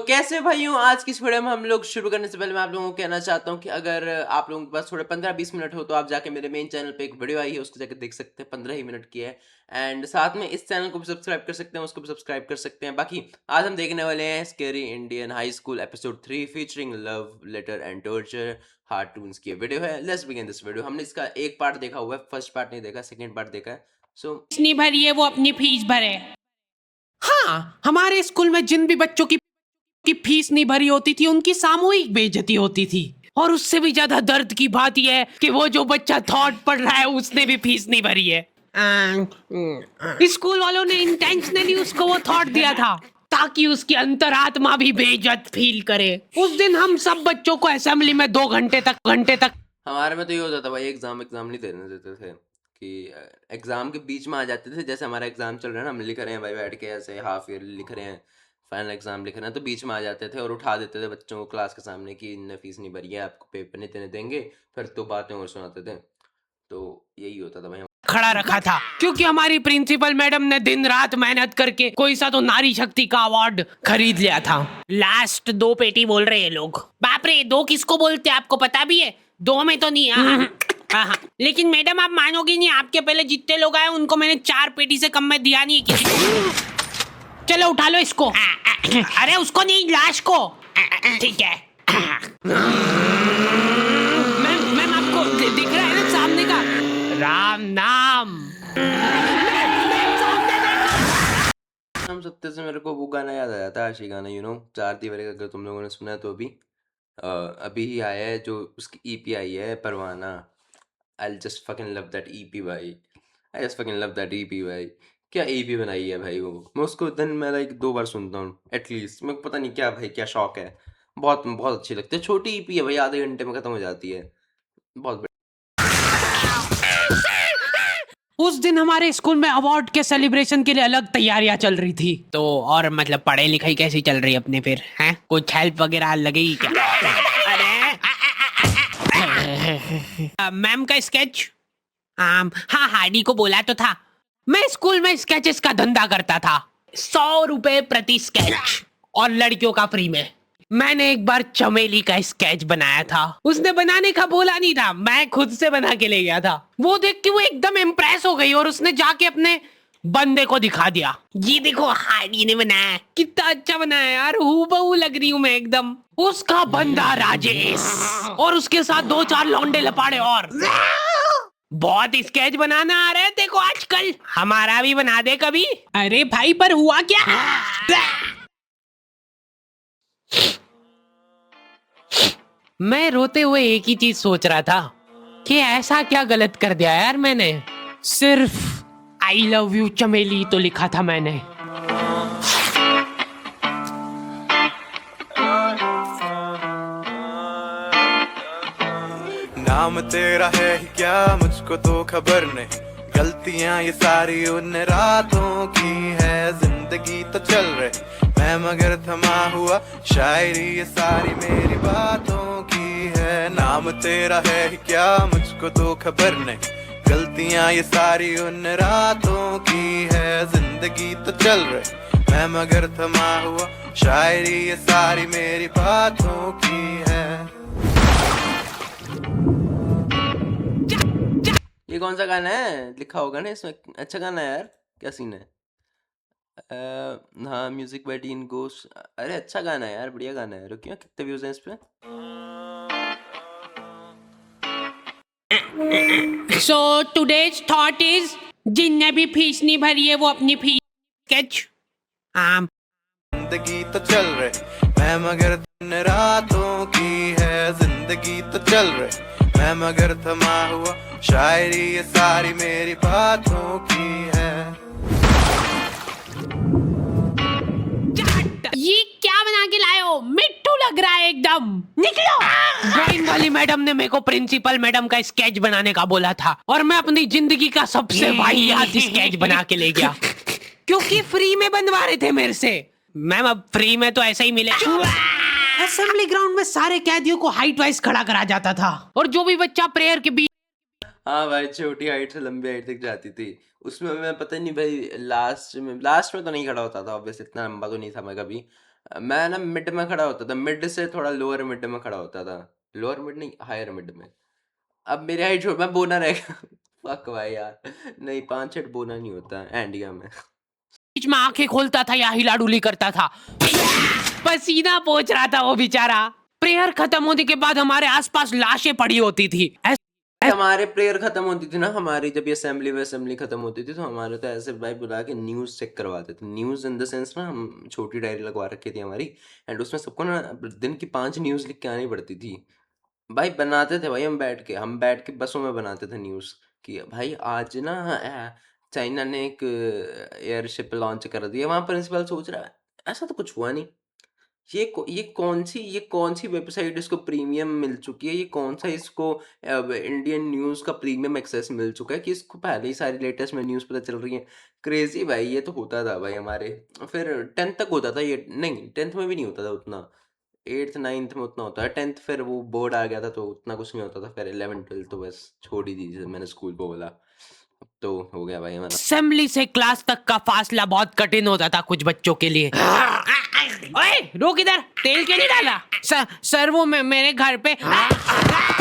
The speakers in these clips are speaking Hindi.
कैसे भाइयों, आज की इस वीडियो में हम लोग शुरू करने से पहले मैं आप लोगों को कहना चाहता हूँ कि अगर आप लोगों के पास थोड़े 15-20 मिनट हो तो आप जाके मेरे मेन चैनल पे एक वीडियो आई है उसको जाकर देख सकते हैं। 15 ही मिनट की है। एंड साथ में इस चैनल को भी सब्सक्राइब कर सकते हैं, उसको भी सब्सक्राइब कर सकते हैं। बाकी आज हम देखने वाले हैं scary Indian high school episode 3 featuring love letter and torture cartoons की वीडियो है। Let's begin this video. हमने इसका एक पार्ट देखा हुआ है, फर्स्ट पार्ट नहीं देखा, सेकेंड पार्ट देखा है। सो नहीं भरी है वो अपनी फीस भरे। हाँ, हमारे स्कूल में जिन भी बच्चों की फीस नहीं भरी होती थी उनकी सामूहिक बेइज्जती होती थी। और उससे भी ज्यादा दर्द की बात यह है कि वो जो बच्चा थॉट पढ़ रहा है उसने भी फीस नहीं भरी है। स्कूल वालों ने इंटेंशनली उसको वो थॉट दिया था ताकि उसकी अंतरात्मा भी बेइज्जत फील करे। उस दिन हम सब बच्चों को असेंबली में 2 घंटे तक हमारे में तो ये होता था भाई, एग्जाम नहीं देने देते थे कि एग्जाम के बीच में आ जाते थे। जैसे हमारा एग्जाम चल रहा है ना, हम लिख रहे हैं भाई बैठ के, ऐसे हाफ ईयरली लिख रहे हैं, फाइनल एग्जाम लिख रहे हैं, तो बीच में आ जाते थे और उठा देते थे बच्चों को क्लास के सामने कि इनने फीस नहीं भरी है, आपको पेपर नहीं देने देंगे। फिर तो बातें और सुनाते थे। तो यही होता था भाई। खड़ा रखा था क्योंकि हमारी प्रिंसिपल मैडम ने दिन रात मेहनत करके कोई सा तो नारी शक्ति का अवार्ड खरीद लिया था। लास्ट 2 पेटी बोल रहे हैं लोग। बाप रे, 2 किसको बोलते हैं आपको पता भी है? 2 में तो नहीं। हाँ। लेकिन मैडम आप मानोगी नहीं, आपके पहले जितने लोग आए उनको मैंने 4 पेटी से कम में दिया नहीं किसी को। चलो उठा लो इसको। अरे उसको नहीं, लाश को। ठीक है। मैम आपको दिख रहा है ना सामने का राम नाम। हम सत्य से मेरे को वो गाना याद आ जाता है, आशी गाना, चार दीवारी का। अगर तुम लोगों ने सुना है तो अभी ही आया है जो उसकी ईपी आई है, Parwana. I just fucking love that EP भाई। I just fucking love that EP भाई। क्या ईपी बनाई है भाई वो। मैं उसको दिन में लाइक 2 बार सुनता हूँ एटलीस्ट। मेरे को पता नहीं क्या भाई, क्या शौक है। बहुत बहुत अच्छी लगती है। छोटी ईपी है भाई, आधे घंटे में खत्म हो जाती है। बहुत उस दिन हमारे स्कूल में अवार्ड के सेलिब्रेशन के लिए अलग तैयारियां चल रही थी। तो और मतलब पढ़ाई लिखाई कैसी चल रही है अपने फिर? हैं, कुछ हेल्प वगैरह लगेगी क्या? अरे मैम का स्केच। हाँ, हार्डी को बोला तो था। मैं स्कूल में स्केचेस का धंधा करता था। 100 रुपए प्रति स्केच और लड़कियों का फ्री में। मैंने एक बार चमेली का स्केच बनाया था। उसने बनाने का बोला नहीं था, मैं खुद से बना के ले गया था। वो देख के वो एकदम इम्प्रेस हो गई और उसने जाके अपने बंदे को दिखा दिया। ये देखो हार्डी ने बनाया, कितना अच्छा बनाया यार, हूबहू लग रही हूँ मैं एकदम। उसका बंदा राजेश और उसके साथ 2-4 लौंडे लपाड़े और। बहुत स्केच बनाना आ रहा है देखो आजकल। हमारा भी बना दे कभी। अरे भाई पर हुआ क्या? मैं रोते हुए एक ही चीज सोच रहा था कि ऐसा क्या गलत कर दिया यार मैंने। सिर्फ आई लव यू चमेली तो लिखा था मैंने। नाम तेरा है ही क्या मुझको तो खबर नहीं। गलतियां ये सारी उन रातों की है। जिंदगी तो चल रही मैं मगर थमा हुआ। शायरी ये सारी मेरी बातों की है। नाम तेरा है ही क्या मुझको तो खबर नहीं। गलतियां ये सारी उन रातों की है। जिंदगी तो चल रही मैं मगर थमा हुआ। शायरी ये सारी मेरी बातों की है। ये कौन सा गाना है? लिखा होगा ना इसमें। अच्छा गाना है यार, क्या सीन है? हाँ, म्यूजिक बाय डीन गोस। अरे अच्छा गाना है यार, बढ़िया गाना है। रुकिए, कितने व्यूज हैं इस पे? So today's thought is जिनने भी फीस नहीं भरी है वो अपनी फीस स्केच। जिंदगी तो चल रही मैं मगर दिन रातों की है। जिंदगी तो चल रही मैं मगर थमा हुआ। शायरी ये सारी मेरी बातों की है। ये क्या बना के लाए हो? मिट्टू लग रहा है एकदम। निकलो। ड्राइंग वाली मैडम ने मेरे को प्रिंसिपल मैडम का स्केच बनाने का बोला था और मैं अपनी जिंदगी का सबसे वाहियात स्केच बना के ले गया क्योंकि फ्री में बनवा रहे थे मेरे से। मैम अब फ्री में तो ऐसा ही मिले। असेंबली ग्राउंड में सारे कैदियों को हाइट वाइज खड़ा करा जाता था और जो भी बच्चा प्रेयर के बीच। हाँ भाई, छोटी हाइट से लंबी हाइट तक जाती थी। उसमें मैं पता नहीं भाई, लास्ट में तो नहीं खड़ा होता था ऑब्वियसली, इतना लंबा तो नहीं था मैं कभी। मैं ना मिड में खड़ा होता था, मिड से थोड़ा लोअर मिड में खड़ा होता था, लोअर मिड नहीं हायर मिड में। अब मेरी हाइट छोड़, मैं बोना रह गया। फक भाई यार, नहीं 5 फीट बोना नहीं होता इंडिया में। बीच में आंखें खोलता था या हिला डुली करता था, पसीना पोंछ रहा था वो बेचारा। प्रेयर खत्म होने के बाद हमारे आसपास लाशें पड़ी होती थी। हमारे प्रेयर खत्म होती थी ना, हमारी जब ये असेंबली खत्म होती थी तो हमारे तो ऐसे भाई बुला के न्यूज़ चेक करवाते थे। न्यूज़ इन द सेंस ना, हम छोटी डायरी लगवा रखी थी हमारी, एंड उसमें सबको ना दिन की 5 न्यूज़ लिख के आनी पड़ती थी। भाई बनाते थे भाई, हम बैठ के बसों में बनाते थे न्यूज़ कि भाई आज ना चाइना ने एक एयरशिप लॉन्च कर दी है। वहाँ प्रिंसिपल सोच रहा है ऐसा तो कुछ हुआ नहीं, ये कौन सी वेबसाइट इसको प्रीमियम मिल चुकी है, ये कौन सा इसको इंडियन न्यूज़ का प्रीमियम एक्सेस मिल चुका है कि इसको पहले ही सारी लेटेस्ट में न्यूज़ पता चल रही है। क्रेजी भाई, ये तो होता था भाई हमारे। फिर 10th तक होता था ये, नहीं 10th में भी नहीं होता था उतना, 8th 9th में उतना होता है। 10th फिर वो बोर्ड आ गया था तो उतना कुछ नहीं होता था। फिर 11th 12th तो बस छोड़ ही दीजिए, मैंने स्कूल को बोला। अब तो हो गया भाई हमारा। असेंबली से क्लास तक का फासला बहुत कठिन होता था कुछ बच्चों के लिए। ओए रोक इधर, तेल क्यों नहीं डाला? सर वो मेरे घर पे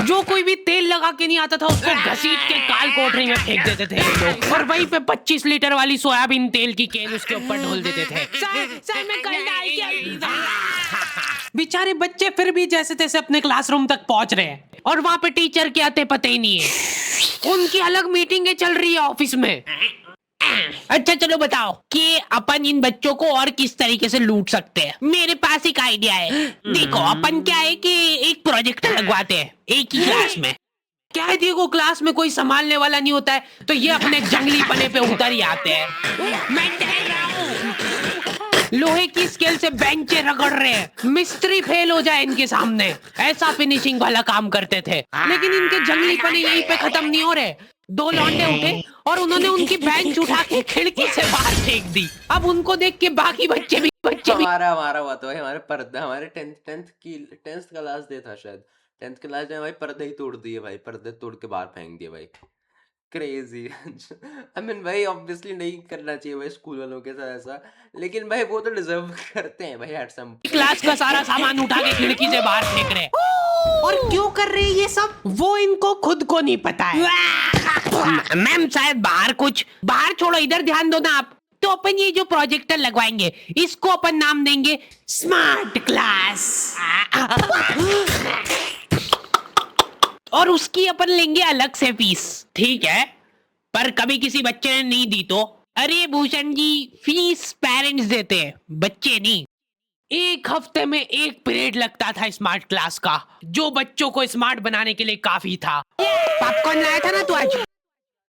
जो कोई भी तेल लगा के नहीं आता था उसको घसीट के काल कोठरी में फेंक देते थे ये लोग, और वहीं पे 25 लीटर वाली सोयाबीन तेल की केन उसके ऊपर ढोल देते थे। सर मैं कल डाल के। बेचारे बच्चे फिर भी जैसे तैसे अपने क्लासरूम तक पहुंच रहे हैं और वहां पे टीचर के आते पते ही नहीं है। उनकी अलग मीटिंगें चल रही है ऑफिस में। अच्छा चलो बताओ कि अपन इन बच्चों को और किस तरीके से लूट सकते हैं। मेरे पास एक आइडिया है। देखो अपन क्या है कि एक प्रोजेक्टर लगवाते हैं एक ही क्लास में। क्या है, देखो क्लास में कोई संभालने वाला नहीं होता है तो ये अपने जंगली पने पे उतर ही आते हैं। मैं डर रहा हूँ। लोहे की स्केल से बेंचे रगड़ रहे हैं, मिस्त्री फेल हो जाए इनके सामने, ऐसा फिनिशिंग वाला काम करते थे। लेकिन इनके जंगली पने यहीं पे खत्म नहीं हो रहे। 2 लौंडे उठे और उन्होंने उनकी बेंच उठा के खिड़की से बाहर फेंक दी। अब उनको देख के बाकी बच्चे भी हमारा हुआ तो भाई, हमारे पर्दा, हमारे 10th का लास्ट डे था शायद, 10th के लास्ट डे भाई पर्दे ही तोड़ दिए भाई, पर्दे तोड़ के बाहर फेंक दिए भाई। क्रेजी। आई मीन भाई ऑब्वियसली नहीं करना चाहिए भाई स्कूल वालों के साथ ऐसा, लेकिन भाई वो तो डिजर्व करते हैं भाई एट सम। क्लास का सारा सामान उठा के खिड़की से बाहर फेंक रहे हैं। और क्यों कर रहे हैं ये सब वो इनको खुद को नहीं पता है। मैम शायद बाहर छोड़ो, इधर ध्यान दो ना आप। तो अपन ये जो प्रोजेक्टर लगवाएंगे इसको अपन नाम देंगे स्मार्ट क्लास, और उसकी अपन लेंगे अलग से फीस। ठीक है, पर कभी किसी बच्चे ने नहीं दी तो? अरे भूषण जी, फीस पेरेंट्स देते हैं, बच्चे नहीं। एक हफ्ते में 1 पीरियड लगता था स्मार्ट क्लास का, जो बच्चों को स्मार्ट बनाने के लिए काफी था। पॉपकॉर्न लाया था ना तू आज?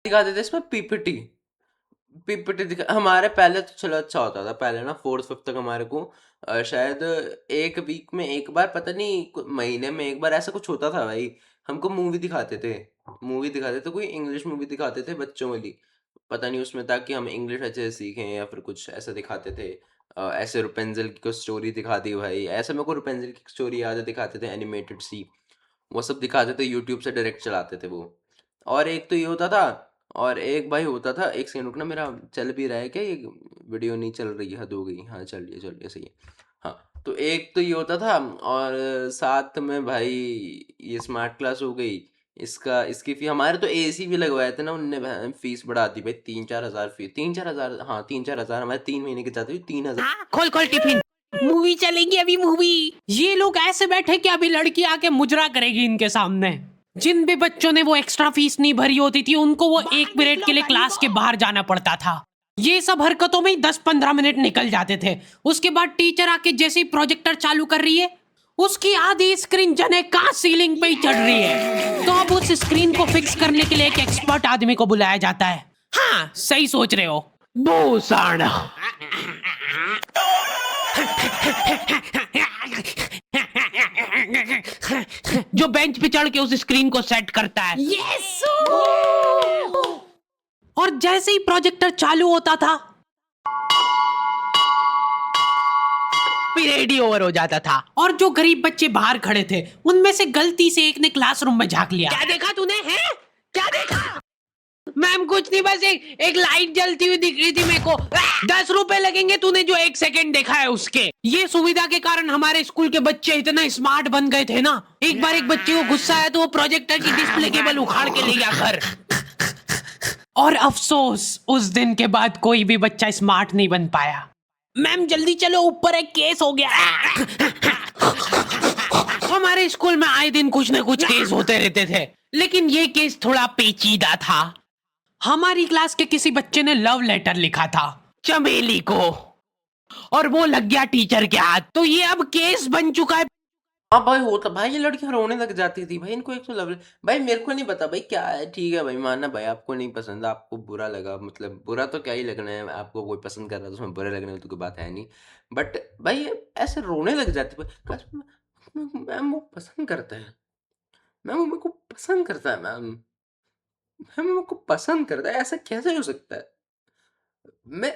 दिखाते थे इसमें पीपीटी दिखा। हमारे पहले तो चलो अच्छा होता था, पहले ना 4th 5th तक हमारे को शायद 1 वीक में एक बार, पता नहीं महीने में एक बार ऐसा कुछ होता था भाई, हमको मूवी दिखाते थे। कोई इंग्लिश मूवी दिखाते थे बच्चों वाली, पता नहीं उसमें था कि हम इंग्लिश अच्छे से सीखें या फिर कुछ ऐसा दिखाते थे। ऐसे रुपेंजल की कुछ स्टोरी दिखा दी भाई, ऐसे मेरे को रुपेंजल की स्टोरी याद है, दिखाते थे एनिमेटेड सी, वो सब दिखाते थे, यूट्यूब से डायरेक्ट चलाते थे वो। और एक तो ये होता था, और एक भाई होता था, एक सेकंड रुकना, मेरा चल भी रहा है क्या, ये वीडियो नहीं चल रही, हद हो गई। हाँ चल रही है सही है। हाँ तो एक तो ये होता था, और साथ में भाई ये स्मार्ट क्लास हो गई, इसकी फी, हमारे तो एसी भी लगवाए थे ना उनने, फीस बढ़ा दी भाई, 3-4 हज़ार फीस, 3-4 हज़ार, हाँ 3-4 हज़ार, हमारे 3 महीने के जाते हुए 3,000। खोल टिफिन, मूवी चलेगी अभी मूवी। ये लोग ऐसे बैठे कि अभी लड़की आके मुजरा करेगी इनके सामने। जिन भी बच्चों ने वो एक्स्ट्रा फीस नहीं भरी होती थी उनको वो 1 पीरियड के लिए क्लास के बाहर जाना पड़ता था। ये सब हरकतों में ही 10-15 मिनट निकल जाते थे। उसके बाद टीचर आके जैसे ही प्रोजेक्टर चालू कर रही है उसकी आधी स्क्रीन जने का सीलिंग पे ही चढ़ रही है, तो अब उस स्क्रीन को फिक्स करने के लिए एक एक्सपर्ट आदमी को बुलाया जाता है। हाँ सही सोच रहे हो भूषण। जो बेंच पे चढ़ के उस स्क्रीन को सेट करता है। यस। और जैसे ही प्रोजेक्टर चालू होता था पीरियड ही ओवर हो जाता था, और जो गरीब बच्चे बाहर खड़े थे उनमें से गलती से एक ने क्लासरूम में झांक लिया। क्या देखा तूने? है क्या देखा? मैम कुछ नहीं, बस एक लाइट जलती हुई दिख रही थी मेरे को। 10 रुपए लगेंगे तूने जो 1 सेकंड देखा है उसके। ये सुविधा के कारण हमारे स्कूल के बच्चे इतना स्मार्ट बन गए थे ना, एक बार एक बच्चे को गुस्सा आया तो वो प्रोजेक्टर की डिस्प्ले केबल उखाड़ के ले गया घर। और अफसोस, उस दिन के बाद कोई भी बच्चा स्मार्ट नहीं बन पाया। मैम जल्दी चलो, ऊपर एक केस हो गया। हमारे स्कूल में आए दिन कुछ न कुछ केस होते रहते थे, लेकिन ये केस थोड़ा पेचीदा था। हमारी क्लास के किसी बच्चे ने लव लेटर लिखा था चमेली को, और वो लग गया टीचर के हाथ। तो ये अब केस बन चुका है। हाँ भाई, होता भाई, ये लड़कियां रोने लग जाती थी भाई। इनको एक तो लव, भाई मेरे को नहीं पता भाई क्या है। ठीक है भाई, मानना भाई आपको नहीं पसंद, आपको बुरा लगा, मतलब बुरा तो क्या ही लगना है, आपको कोई पसंद कर रहा है तो उसमें बुरे लगने की तो कोई बात है नहीं। बट भाई ये ऐसे रोने लग जाती भाई। कसम, मैम वो पसंद करता है, मैम वो मेरे को पसंद करता है, मैम मैम वो मेरे को पसंद करता है, ऐसा कैसे हो सकता है?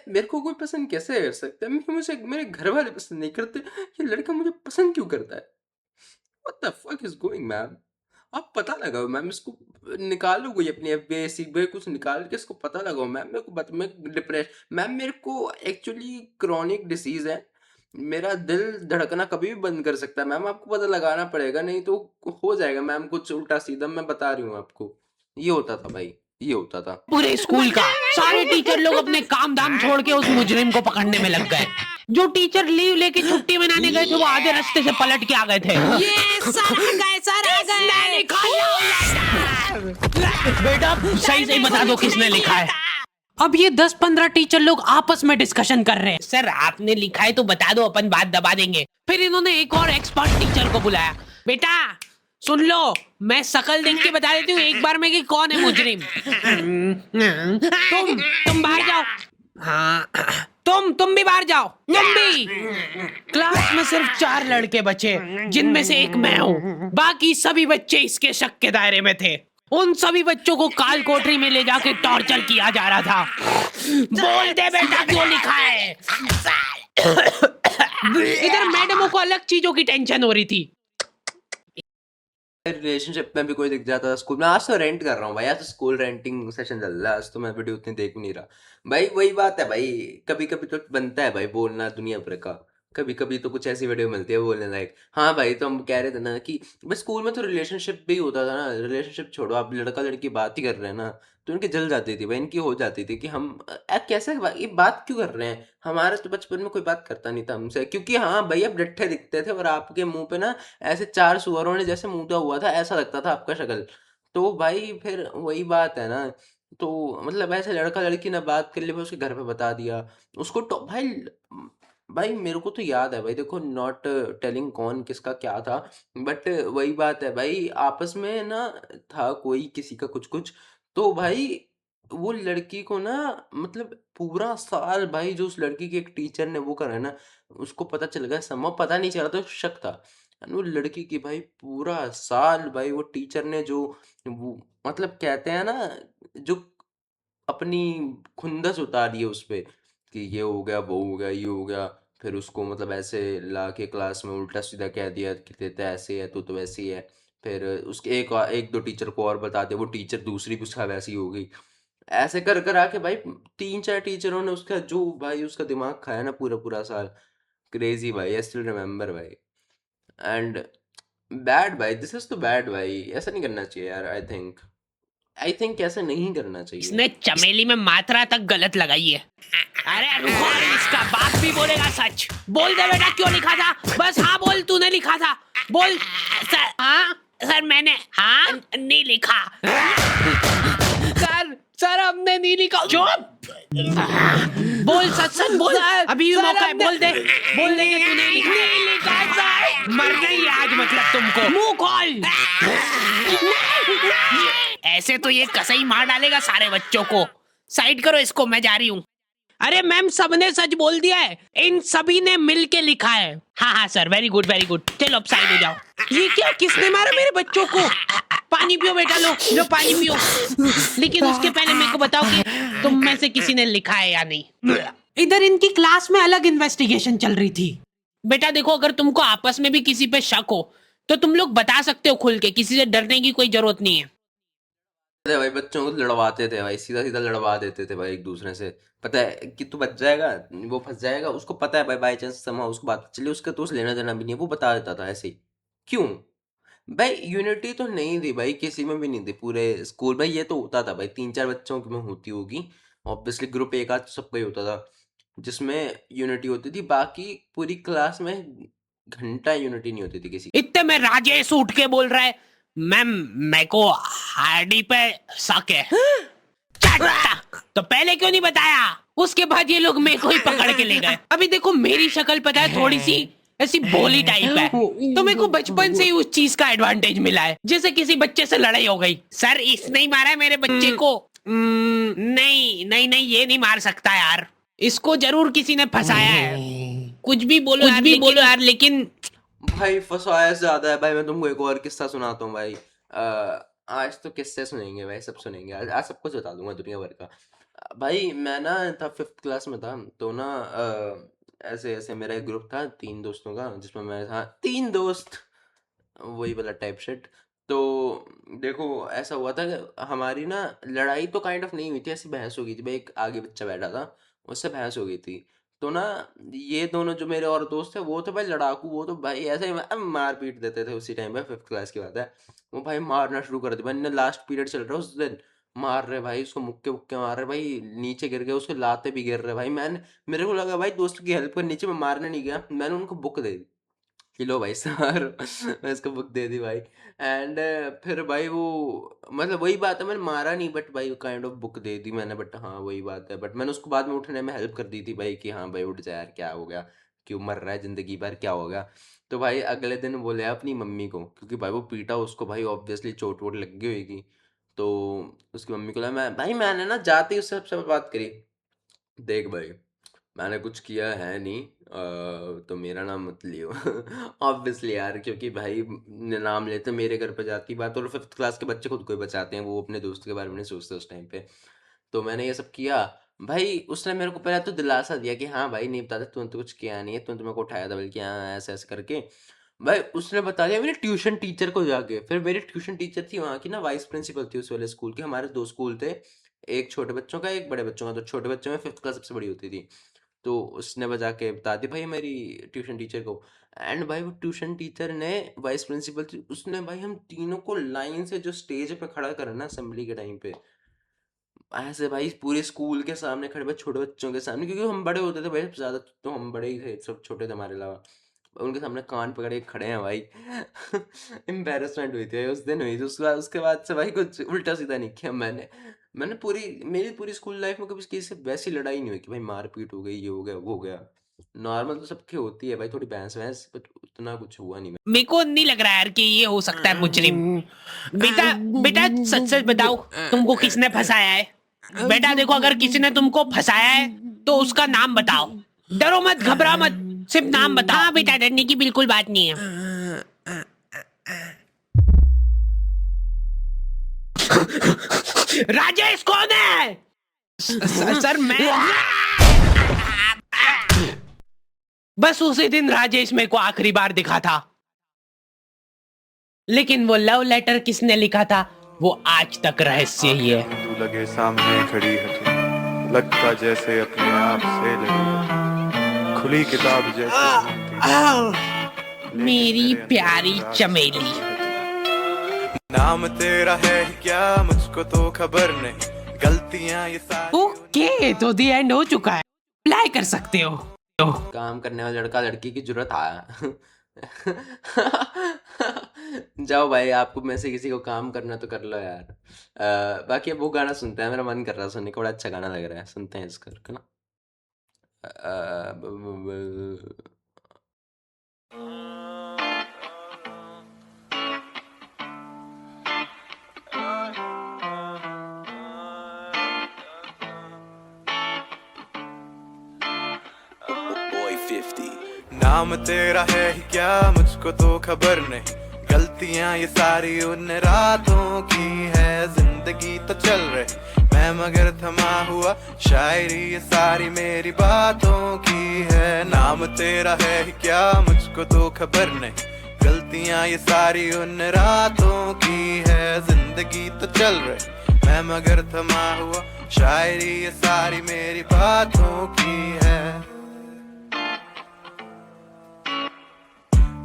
मेरे को कोई पसंद कैसे कर सकता है? मुझे मेरे घर वाले पसंद नहीं करते, ये लड़का मुझे पसंद क्यों करता है? What the fuck is going ma'am? आप पता लगाओ मैम, इसको निकालो, कोई अपनी एफबीआई सीबीआई कुछ निकाल के इसको पता लगाओ मैम। मेरे को मैं डिप्रेशन मैम, मेरे को एक्चुअली क्रॉनिक डिसीज है, मेरा दिल धड़कना कभी भी बंद कर सकता है मैम। आपको पता लगाना पड़ेगा, नहीं तो हो जाएगा मैम कुछ उल्टा सीधा। मैं बता रही हूँ आपको, ये होता था भाई, ये होता था। पूरे स्कूल का सारे टीचर लोग अपने काम धाम छोड़ के उस मुजरिम को पकड़ने में लग गए। जो टीचर लीव लेके छुट्टी मनाने गए थे वो आधे रास्ते से पलट के आ गए थे। ये सर आ गए, सर आ गए। बेटा सही सही बता दो किसने लिखा है। अब ये 10-15 टीचर लोग आपस में डिस्कशन कर रहे हैं। सर आपने लिखा है तो बता दो, अपन बात दबा देंगे। फिर इन्होंने एक और एक्सपर्ट टीचर को बुलाया। बेटा सुन लो, मैं शकल देख के बता देती हूँ एक बार में कि कौन है मुजरिम। तुम बाहर जाओ। हाँ तुम भी बाहर जाओ, तुम भी। क्लास में सिर्फ 4 लड़के बचे, जिनमें से एक मैं हूँ। बाकी सभी बच्चे इसके शक के दायरे में थे। उन सभी बच्चों को काल कोठरी में ले जाके टॉर्चर किया जा रहा था। बोल दे बेटा क्यों लिखा है। इधर मैडमों को अलग चीजों की टेंशन हो रही थी। रिलेशनशिप में भी कोई दिख जाता था स्कूल में। आज तो रेंट कर रहा हूँ भाई, आज तो स्कूल रेंटिंग सेशन चल रहा है, आज तो मैं वीडियो उतनी देख नहीं रहा भाई। वही बात है भाई, कभी कभी तो बनता है भाई बोलना दुनिया भर का। कभी कभी तो कुछ ऐसी वीडियो मिलती है बोलने लायक। हाँ भाई, तो हम कह रहे थे ना कि बस स्कूल में तो रिलेशनशिप भी होता था ना। रिलेशनशिप छोड़ो, आप लड़का लड़की बात ही कर रहे हैं ना, तो इनकी जल जाती थी भाई, इनकी हो जाती थी कि हम कैसे ये बात क्यों कर रहे हैं। हमारे तो बचपन में कोई बात करता नहीं था हमसे, क्योंकि हाँ भाई अब डट्ठे दिखते थे और आपके मुंह पे ना ऐसे 4 सुअरों ने जैसे मुंह हुआ था, ऐसा लगता था आपका शक्ल। तो भाई फिर वही बात है ना, तो मतलब ऐसे लड़का लड़की ने बात कर ली, फिर उसके घर पे बता दिया उसको। तो भाई भाई मेरे को तो याद है भाई, देखो नॉट टेलिंग कौन किसका क्या था, बट वही बात है भाई, आपस में ना था कोई किसी का कुछ कुछ। तो भाई वो लड़की को ना, मतलब पूरा साल भाई, जो उस लड़की के एक टीचर ने वो करा है ना, उसको पता चल गया, समझ पता नहीं चला तो शक था। और वो लड़की की भाई पूरा साल भाई, वो टीचर ने जो वो मतलब कहते हैं ना, जो अपनी खुंदस उतारी है उस पे, कि ये हो गया, वो हो गया, ये हो गया। फिर उसको मतलब ऐसे ला के क्लास में उल्टा सीधा कह दिया कि तेरे ऐसे है, तू तो वैसी है। फिर उसके एक दो टीचर को और बता दिया, वो टीचर दूसरी भी उसका वैसी हो गई। ऐसे कर कर आके भाई 3-4 टीचरों ने उसका जो भाई उसका दिमाग खाया ना पूरा पूरा साल। क्रेजी भाई, आई स्टिल रिमेम्बर भाई। एंड बैड भाई, दिस इज तो बैड भाई, ऐसा नहीं करना चाहिए यार। आई थिंक ऐसा नहीं करना चाहिए। इसने चमेली में मात्रा तक गलत लगाई है। अरे रुको, इसका बाप भी बोलेगा सच। बोल दे बेटा क्यों लिखा था, बस हाँ बोल, तूने लिखा था, बोल। सर हाँ सर मैंने हाँ नहीं लिखा। सर हमने नहीं लिखा। चुप, बोल सच सच बोल, अभी भी मौका है, बोल दे कि तूने नहीं लिखा सर। मरना ही आज मतलब तुमको, मुंह खोल। ऐसे तो ये कसई मार डालेगा सारे बच्चों को। साइड करो इसको, मैं जा रही हूँ। अरे मैम सबने सच बोल दिया है, इन सभी ने मिल के लिखा है। हाँ sir, very good very good. चलो अब साइड हो जाओ। ये क्या, किसने मारा मेरे बच्चों को? पानी पियो बेटा, लो पानी पियो। लेकिन उसके पहले मेरे को बताओ कि तुम में से किसी ने लिखा है या नहीं। इधर इनकी क्लास में अलग इन्वेस्टिगेशन चल रही थी। बेटा देखो, अगर तुमको आपस में भी किसी पे शक हो तो तुम लोग बता सकते हो खुल के, किसी से डरने की कोई जरूरत नहीं है। थे भाई, बच्चों को लड़वाते थे भाई, सीधा सीधा लड़वा देते थे भाई एक दूसरे से। पता है कि तू बच जाएगा, वो फंस जाएगा, उसको पता है भाई, बाई चांस समा उसको बात चली, उसका तो उस लेना देना भी नहीं है, वो बता देता था ऐसे ही। क्यों भाई? यूनिटी तो नहीं थी भाई, किसी में भी नहीं थी पूरे स्कूल। भाई ये तो होता था भाई, 3-4 बच्चों की में होती होगी ऑब्वियसली, ग्रुप एक आध तो सबका ही होता था जिसमें यूनिटी होती थी, बाकी पूरी क्लास में घंटा यूनिटी नहीं होती थी किसी। इतने में राजेश उठ के बोल रहा है, मैम मेरे को हार्डी पे शक है। चट्टा! तो पहले क्यों नहीं बताया? उसके बाद ये लोग मेरे को ही पकड़ के ले गए। अभी देखो मेरी शक्ल पता है थोड़ी सी ऐसी भोली टाइप है, तो मेरे को बचपन से ही उस चीज का एडवांटेज मिला है, जैसे किसी बच्चे से लड़ाई हो गई, सर इसने ही मारा है मेरे बच्चे को। नहीं नहीं नहीं, ये नहीं मार सकता यार, इसको जरूर किसी ने फंसाया है। कुछ भी बोलो यार, लेकिन भाई फंसाया ज्यादा है भाई। मैं तुमको एक और किस्सा सुनाता हूँ भाई। आज तो किस्से सुनेंगे भाई, सब सुनेंगे आज, आज सब कुछ बता दूंगा दुनिया भर का। भाई मैं ना था 5th क्लास में था, तो ना ऐसे ऐसे मेरा एक ग्रुप था 3 दोस्तों का, जिसमें मैं था 3 दोस्त, वही वाला टाइप शेट। तो देखो ऐसा हुआ था कि हमारी ना लड़ाई तो काइंड ऑफ नहीं हुई थी, ऐसी बहस हो गई थी भाई, एक आगे बच्चा बैठा था, उससे बहस हो गई थी। तो ना ये दोनों जो मेरे और दोस्त थे, वो तो भाई लड़ाकू, वो तो भाई ऐसे ही मार पीट देते थे उसी टाइम पे, 5th क्लास की बात है। वो भाई मारना शुरू कर दिया भाई, लास्ट पीरियड चल रहा है उस दिन, मार रहे भाई उसको, मुक्के मुक्के मार रहे भाई, नीचे गिर गए, उसके लाते भी गिर रहे भाई। मेरे को लगा भाई दोस्त की हेल्प करनी चाहिए, मैं मारने नहीं गया, मैंने उनको बुक दे दी कि लो भाई सर। मैं इसको बुक दे दी भाई। एंड फिर भाई वो, मतलब वही बात है, मैंने मारा नहीं बट भाई काइंड ऑफ बुक दे दी मैंने, बट हाँ वही बात है, बट मैंने उसको बाद में उठने में हेल्प कर दी थी भाई, कि हाँ भाई उठ जा यार, क्या हो गया, क्यों मर रहा है जिंदगी भर, क्या हो गया। तो भाई अगले दिन बोले अपनी मम्मी को, क्योंकि भाई वो पीटा, उसको भाई ऑब्वियसली चोट वोट लग गई होगी। तो उसकी मम्मी को लगा मैं भाई, मैंने ना जाते ही उससे सबसे बात करी, देख भाई मैंने कुछ किया है नहीं, तो मेरा नाम मत लियो। ऑब्वियसली यार, क्योंकि भाई नाम लेते मेरे घर पे जाती बात, और 5th क्लास के बच्चे खुद को ही बचाते हैं, वो अपने दोस्त के बारे में नहीं सोचते उस टाइम पे। तो मैंने ये सब किया भाई, उसने मेरे को पहले तो दिलासा दिया कि हाँ भाई नहीं बताते, तूने तो कुछ किया नहीं है, तूने तो मेरे को उठाया था बल्कि, हाँ ऐसे ऐसे करके। भाई उसने बता दिया मेरे ट्यूशन टीचर को जाके, फिर मेरी ट्यूशन टीचर थी वहाँ की ना, वाइस प्रिंसिपल थी उस वाले स्कूल की, हमारे 2 स्कूल थे, एक छोटे बच्चों का एक बड़े बच्चों का, तो छोटे बच्चों में 5th क्लास सबसे बड़ी होती थी। तो उसने बजा के बता दी भाई मेरी ट्यूशन टीचर को। एंड भाई वो ट्यूशन टीचर ने, वाइस प्रिंसिपल थी, उसने भाई हम तीनों को लाइन से जो स्टेज पे खड़ा करा ना असेंबली के टाइम पे, ऐसे भाई पूरे स्कूल के सामने खड़े, भाई छोटे बच्चों के सामने, क्योंकि हम बड़े होते थे भाई, ज्यादा तो हम बड़े ही थे, सब छोटे थे हमारे अलावा, उनके सामने कान पकड़े खड़े हैं भाई। एम्बेरसमेंट हुई थी उस दिन, हुई थी। उसके बाद से भाई कुछ उल्टा सीधा नहीं किया मैंने मेरी पूरी स्कूल लाइफ में कभी किसी से वैसी लड़ाई नहीं हुई कि भाई मारपीट हो गई, ये हो गया वो हो गया। नॉर्मल तो सबकी होती है भाई, थोड़ी बहस वहस, बट उतना कुछ हुआ नहीं। मेरे को नहीं लग रहा यार कि ये हो सकता है मुजरिम। बेटा बेटा सच सच बताओ, तुमको किसने फंसाया है? बेटा देखो, अगर किसी ने तुमको फंसाया है तो उसका नाम बताओ, डरो मत, घबरा मत, सिर्फ नाम बताओ। हाँ बेटा, डरने की बिल्कुल बात नहीं है। राजेश कौन है? सर मैं। बस उसी दिन राजेश मेरे को आखिरी बार दिखा था, लेकिन वो लव लेटर किसने लिखा था वो आज तक रहस्य ही है। तू लगे सामने खड़ी है तू, लगता जैसे अपने आप से लगी है, खुली किताब जैसे मेरी प्यारी चमेली। नाम तेरा है क्या मुझको तो खबर नहीं, गलतियां ये सारी। ओके, तो दी एंड हो चुका है, अप्लाई कर सकते हो। काम करने वाला लड़का लड़की की जरूरत है। जाओ भाई, आपको में से किसी को काम करना तो कर लो यार। बाकी अब वो गाना सुनते हैं, मेरा मन कर रहा है सुनने का, बड़ा अच्छा गाना लग रहा है, सुनते हैं इसका रुको ना। नाम तेरा है ही क्या मुझको तो खबर नहीं, गलतियां ये सारी उन रातों की है, जिंदगी तो चल रही मैं मगर थमा हुआ, शायरी ये सारी मेरी बातों की है। नाम तेरा है ही क्या मुझको तो खबर नहीं, गलतियां ये सारी उन रातों की है, जिंदगी तो चल रही मैं मगर थमा हुआ, शायरी ये सारी मेरी बातों की है।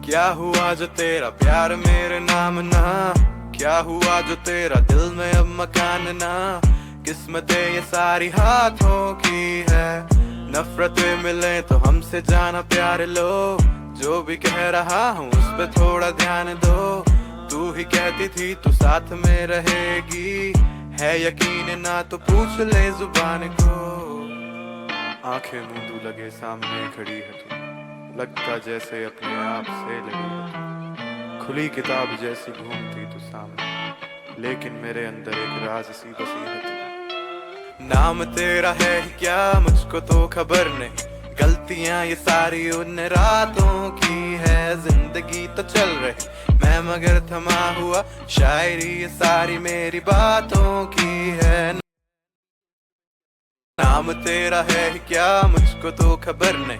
क्या हुआ जो तेरा प्यार मेरे नाम ना, क्या हुआ जो तेरा दिल में अब मकान ना, किस्मतें ये सारी हाथों की है। नफरतें मिले तो हमसे जाना प्यार लो, जो भी कह रहा हूँ उस पे थोड़ा ध्यान दो। तू ही कहती थी तू साथ में रहेगी, है यकीन ना तो पूछ ले जुबान को। आंखें मूंदू लगे सामने खड़ी है तू, लगता जैसे अपने आप से लगी है तू। खुली किताब जैसी घूमती तू सामने, लेकिन मेरे अंदर एक राज सी बसी है तू। नाम तेरा है क्या मुझको तो खबर नहीं, गलतियां ये सारी उन रातों की है। जिंदगी तो चल रही, मैं मगर थमा हुआ, शायरी ये सारी मेरी बातों की है। नाम तेरा है क्या मुझको तो खबर नहीं,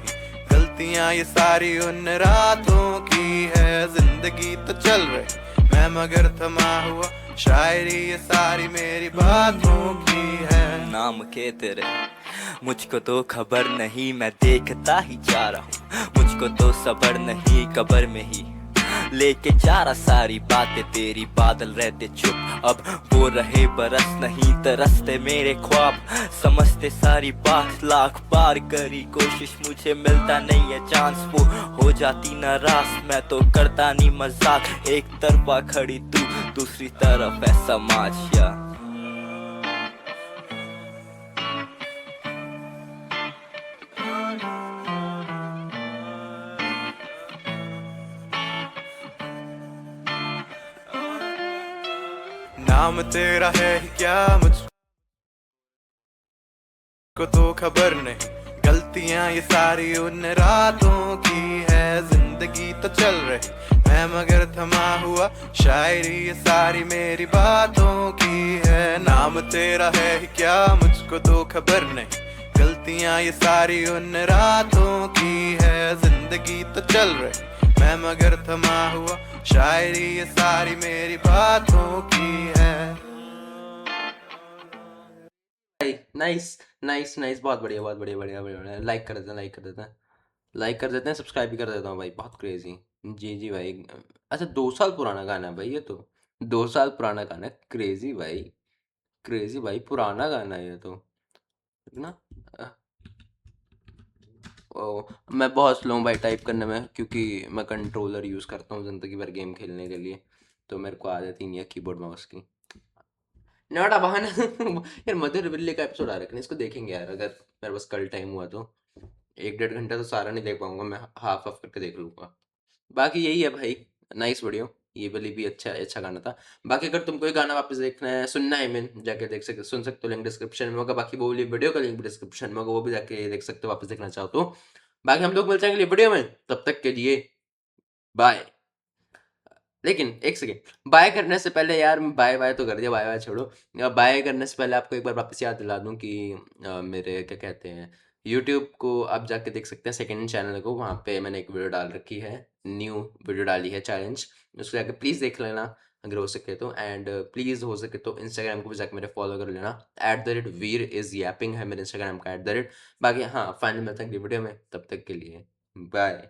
गलतियां ये सारी उन रातों की है। जिंदगी तो चल रही, मैं मगर थमा हुआ, शायरी ये सारी मेरी बातों की है। नाम के तेरे मुझको तो खबर नहीं, मैं देखता ही जा रहा हूँ, मुझको तो सबर नहीं, कबर में ही लेके जा रहा सारी बातें तेरी। बादल रहते चुप अब वो रहे बरस नहीं, तरसते मेरे ख्वाब समझते सारी बात। लाख बार करी कोशिश मुझे मिलता नहीं है चांस, वो हो जाती नाराज मैं तो करता नहीं मजाक। एक तरफा खड़ी तू दूसरी तरफ है समाज या नाम तेरा है क्या मुझको तो खबर नहीं, गलतियां ये सारी उन रातों की है। जिंदगी तो चल रही, मैं मगर थमा हुआ, शायरी ये सारी मेरी बातों की है। नाम तेरा है क्या मुझको तो खबर नहीं, गलतियां ये सारी उन रातों की है। जिंदगी तो चल रही, मैं मगर थमा हुआ, शायरी ये सारी मेरी बातों की है। भाई नाइस नाइस नाइस, बहुत बढ़िया बहुत बढ़िया बढ़िया बढ़िया बढ़िया। लाइक कर देते हैं, लाइक कर देते हैं, लाइक कर देते हैं, सब्सक्राइब भी कर देता हूँ भाई, बहुत क्रेजी। जी जी भाई। अच्छा 2 साल पुराना गाना है भाई ये तो, 2 साल पुराना गाना है, क्रेजी भाई, क्रेजी भाई, पुराना गाना है ये तो ना। ओ, मैं बहुत स्लो हूँ भाई टाइप करने में, क्योंकि मैं कंट्रोलर यूज़ करता हूँ ज़िंदगी भर गेम खेलने के लिए, तो मेरे को आदत ही नहीं है कीबोर्ड माउस की। नोटा बहाना यार मधुर बिल्ली का एपिसोड आ रखा है, इसको देखेंगे यार, अगर मेरे पास कल टाइम हुआ तो। 1 डेढ़ घंटा तो सारा नहीं देख पाऊंगा मैं, हाफ हाफ करके देख लूंगा। बाकी यही है भाई, नाइस वीडियो। ये वाली भी अच्छा अच्छा गाना था। बाकी अगर तुमको ये गाना वापस देखना है, सुनना है, मीन जाके देख सकते, सुन सकते हो, लिंक डिस्क्रिप्शन में होगा। बाकी वो वाली वीडियो का लिंक भी डिस्क्रिप्शन में होगा, वो भी जाके देख सकते हो वापस देखना चाहो तो। बाकी हम लोग मिलते हैं अगली वीडियो में, तब तक के लिए बाय। लेकिन एक सेकेंड, बाय करने से पहले यार, बाय बाय तो कर दिया, बाय बाय छोड़ो। बाय करने से पहले आपको एक बार वापस याद दिला दूं कि मेरे क्या कहते हैं, यूट्यूब को आप जाके देख सकते हैं, सेकंड चैनल को, वहाँ पे मैंने एक वीडियो डाल रखी है, न्यू वीडियो डाली है चैलेंज, उसको जाके प्लीज़ देख लेना अगर हो सके तो। एंड प्लीज़ हो सके तो इंस्टाग्राम को भी जाके मेरे फॉलो कर लेना, @वीर इज़ यैपिंग है मेरे इंस्टाग्राम का @। बाकी हाँ, फाइनल में तक वीडियो में, तब तक के लिए बाय।